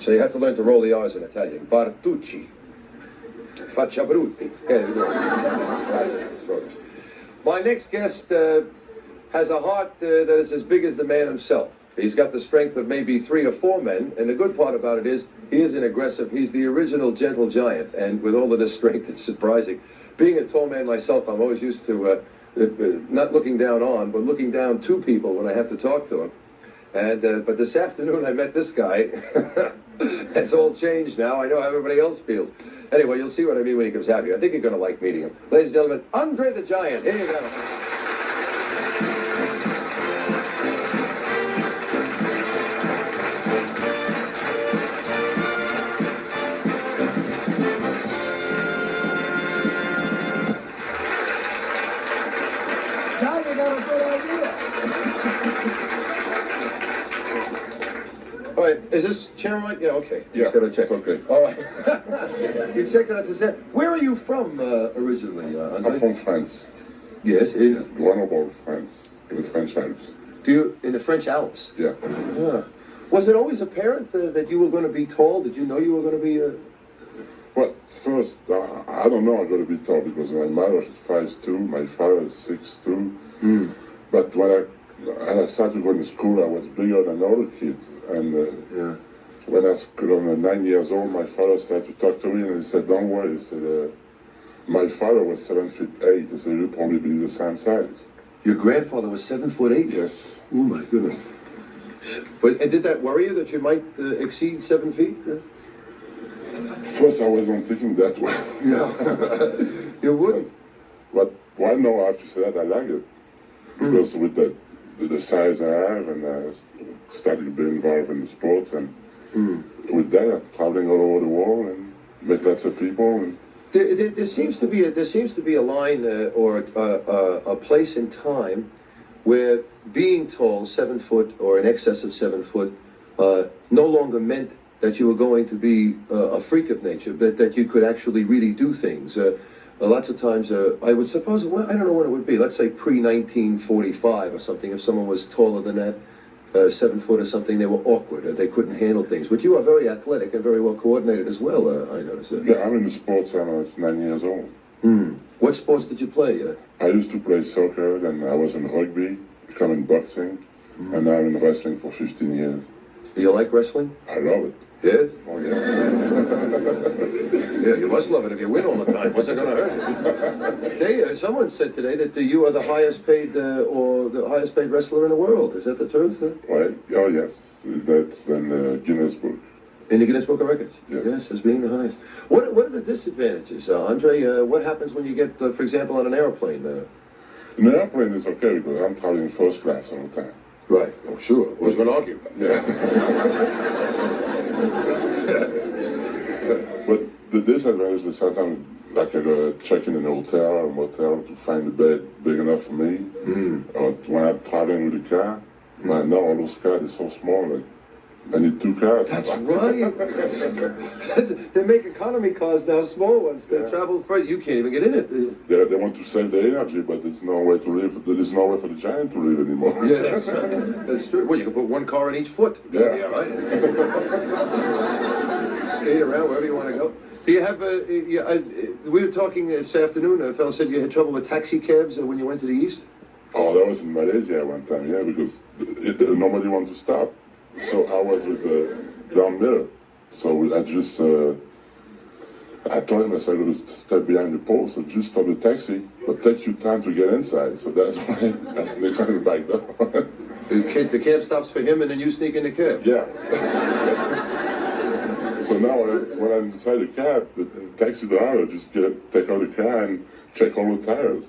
So you have to learn to roll the R's in Italian. Bartucci. Faccia brutti. My next guest has a heart that is as big as the man himself. He's got the strength of maybe 3 or 4 men, and the good part about it is he isn't aggressive. He's the original gentle giant, and with all of this strength, it's surprising. Being a tall man myself, I'm always used to not looking down on, but looking down to people when I have to talk to them. And but this afternoon I met this guy. It's all changed now. I know how everybody else feels. Anyway, you'll see what I mean when he comes out here. I think you're going to like meeting him. Ladies and gentlemen, Andre the Giant. Here you go. All right, is this chair right? Yeah, okay. Yeah, just gotta check. it's okay. All right. You checked it out to set. Where are you from originally, Andre? I'm from France. Yes. Grenoble, France, in the French Alps. Do you in the French Alps? Yeah. Was it always apparent that you were going to be tall? Did you know you were going to be? Well, first, I don't know I'm going to be tall because my mother is 5'2", my father is 6'2". But when I started going to school, I was bigger than all the kids. And when I was 9 years old, my father started to talk to me and he said, "Don't worry." He said, my father was 7'8". He said, "You'll probably be the same size." Your grandfather was 7'8"? Yes. Oh my goodness. But and did that worry you that you might exceed 7 feet? First, I wasn't thinking that way. No, you wouldn't. But right now, I have to say that I like it. Because with the size I have, and I started to be involved in the sports, and with that, I'm traveling all over the world and met lots of people. And there seems to be a line or a place in time where being tall, 7 foot or in excess of 7 foot, no longer meant that you were going to be a freak of nature, but that you could actually really do things. Lots of times, I would suppose, well, I don't know when it would be, let's say pre-1945 or something, if someone was taller than that, 7 foot or something, they were awkward, or they couldn't handle things. But you are very athletic and very well coordinated as well, I noticed. Yeah, I'm in the sports when I was 9 years old. What sports did you play? I used to play soccer, then I was in rugby, becoming boxing, and now I'm in wrestling for 15 years. Do you like wrestling? I love it. Yes? Oh, yeah. Yeah, you must love it if you win all the time. What's it going to hurt? Someone said today that you are the highest paid or the highest paid wrestler in the world. Is that the truth? Right? Oh, yes. That's in the Guinness Book. In the Guinness Book of Records? Yes. As being the highest. What are the disadvantages, Andre? What happens when you get, for example, on an airplane? In an airplane, it's okay because I'm traveling first class all the time. Right. Oh, sure. Who's going to argue? Yeah. But the disadvantage is sometimes, like I go check in an hotel or motel to find a bed big enough for me. Or when I'm traveling with a car, I know all those cars are so small, like I need 2 cars. That's right. They make economy cars now, small ones. They travel further. You can't even get in it. They want to save the energy, but there's no way to live. There's no way for the giant to live anymore. Yeah, that's true. Well, you can put 1 car in each foot. Yeah. Right. Skate around wherever you want to go. Do you have we were talking this afternoon, a fellow said you had trouble with taxi cabs when you went to the East? Oh, that was in Malaysia one time, yeah, because nobody wanted to stop. So I was with the downhill. So I just, I told him, I said, I'm going to step behind the pole, so just stop the taxi, but take you time to get inside. So that's why I sneak on the back door. The cab stops for him and then you sneak in the cab? Yeah. So now when I'm inside the cab, the taxi driver just take out the car and check all the tires.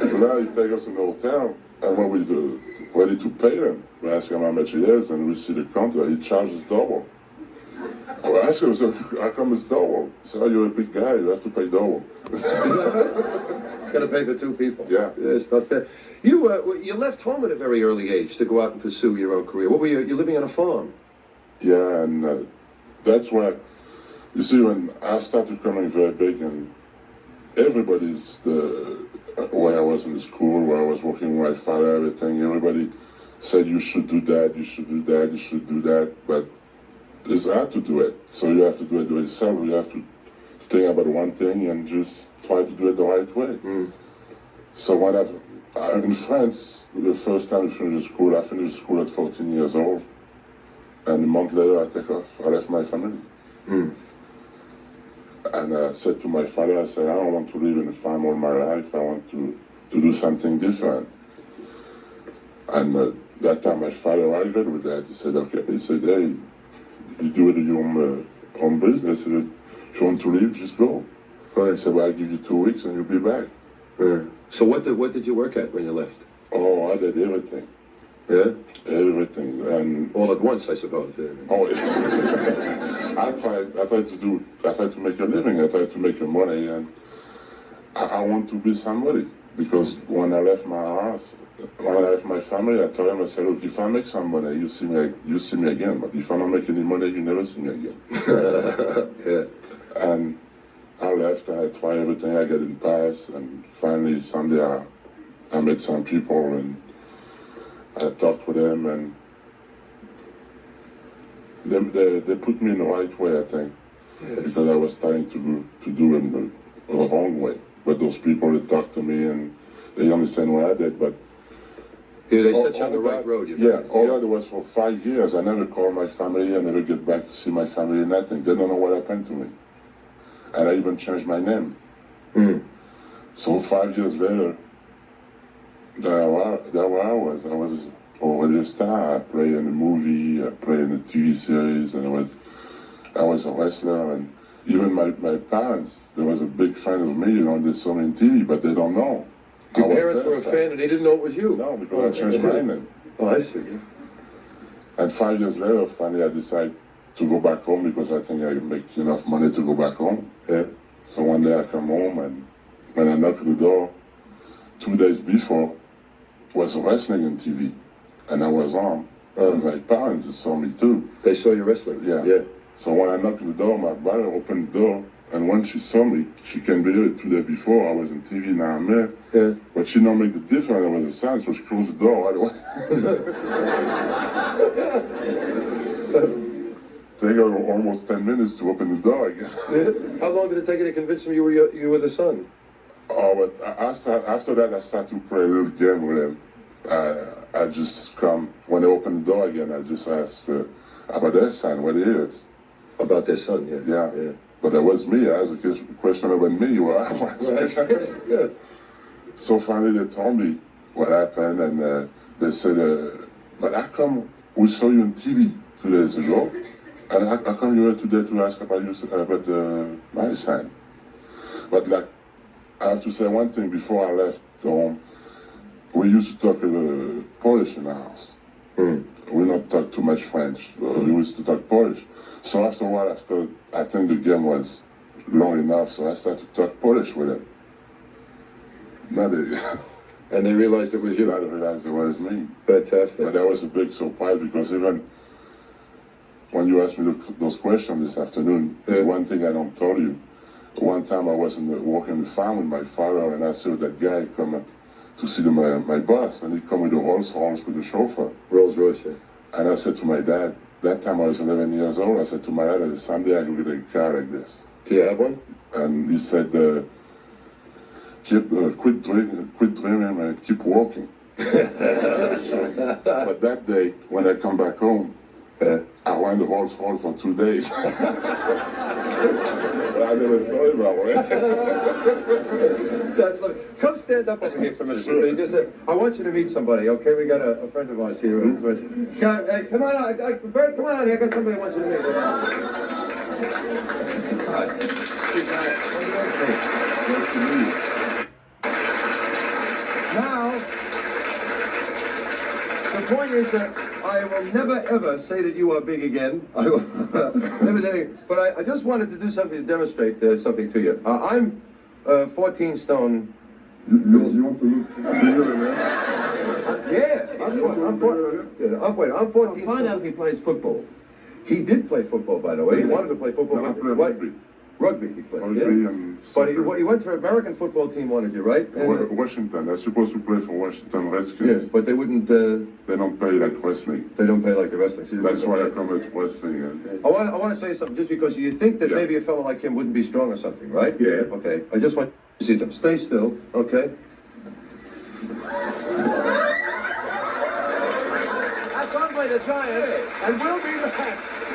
So now he takes us in the hotel, and when we ready to pay him, we ask him how much he is, and we see the counter, he charges double. I asked him, so how come it's double? He said, "Oh, you're a big guy, you have to pay double." Got to pay for 2 people. Yeah. It's not fair. You left home at a very early age to go out and pursue your own career. What were you're living on a farm? Yeah, and that's why, you see, when I started becoming very big, and everybody's where I was in the school, where I was working with my father, everything, everybody said you should do that, you should do that, you should do that, but it's hard to do it. So you have to do it yourself. You have to think about one thing and just try to do it the right way. So when in France, the first time I finished school at 14 years old, and a month later I take off. I left my family. And I said to my father, I said, I don't want to live in a farm all my life. I want to do something different. And that time my father argued with that. He said, okay. He said, hey, you do it in your own business. He said, if you want to leave, just go. He said, well, I'll give you 2 weeks and you'll be back. So what did you work at when you left? Oh, I did everything. Yeah? Everything. And All at once, I suppose. Yeah. oh, I tried to make a living. I tried to make money, and I want to be somebody. Because when I left my house, when I left my family, I told him, I said, look, if I make some money, you see me again. But if I don't make any money, you never see me again. Yeah. And I left, and I tried everything. I got in Paris, and finally someday I met some people, and I talked with them, and they put me in the right way, I think, because I was trying to do it the wrong way. But those people, they talk to me, and they understand what I did, but Yeah, they set you on the right road. all that was for 5 years. I never called my family. I never get back to see my family, nothing. They don't know what happened to me. And I even changed my name. So 5 years later, there I was. I was already a star. I played in a movie, I played in a TV series, and I was a wrestler. And even my parents, there was a big fan of me, they saw me on TV, but they don't know. Your parents were a fan and they didn't know it was you? No, because I changed my name. Oh, I see. And 5 years later, finally I decided to go back home because I think I make enough money to go back home. Yeah. So one day I come home, and when I knock on the door, 2 days before, was wrestling on TV, and I was on. And my parents saw me too. They saw you wrestling? Yeah. So when I knocked on the door, my mother opened the door, and when she saw me, she came here 2 days before. I was on TV, now I'm here. Yeah. But she don't make the difference. There was a sign, so she closed the door right away. Take her almost 10 minutes to open the door again. Yeah. How long did it take you to convince them you were the son? Oh, but after that, I started to play a little game with him. I just come, when they open the door again, I just ask about their son, what it is. About their son, yeah. Yeah. But that was me. I asked a question about me, where I was. Yeah. So finally they told me what happened, and they said, but how come we saw you on TV 2 days ago, and how come you were today to ask about my son? But like, I have to say one thing before I left home. We used to talk Polish in the house. We not talk too much French. We used to talk Polish. So after a while, I think the game was long enough, so I started to talk Polish with him. And they realized it was you? I realized it was me. Fantastic. But that was a big surprise, because even when you asked me those questions this afternoon, there's one thing I don't tell you. One time I was walking the farm with my father, and I saw that guy come to see my boss, and he come with a Rolls Royce with a chauffeur. Rolls Royce, yeah. And I said to my dad, that time I was 11 years old, I said to my dad, someday I will get a car like this. Do you have one? And he said, quit dreaming and keep walking. But that day, when I come back home, I won the Rolls Royce for 2 days. I never thought about it. That's lovely. Come stand up over here for a minute. Sure. Just, I want you to meet somebody, okay? We got a friend of ours here. Come on out. Bert, come on out here. I got somebody who wants you to meet. Hi. Nice to meet you. Now, the point is that I will never ever say that you are big again. I will never say anything. But I just wanted to do something to demonstrate something to you. I'm 14 stone. You want to look bigger than that? Yeah, I'm 14 Find stone. out if he plays football. He did play football, by the way. He wanted to play football. No, I but play what? rugby. Rugby he played. Rugby Yeah. and But he soccer. went to an American football team, wanted you, right? Washington. I'm supposed to play for Washington Redskins. Yes, but they wouldn't. They don't pay like wrestling. They don't pay like the wrestling. So That's why I come at wrestling. I want to say something just because you think that Yeah. maybe a fellow like him wouldn't be strong or something, right? Yeah. Okay. I just want you to see them. Stay still, okay? That's Andre the Giant, and we'll be back.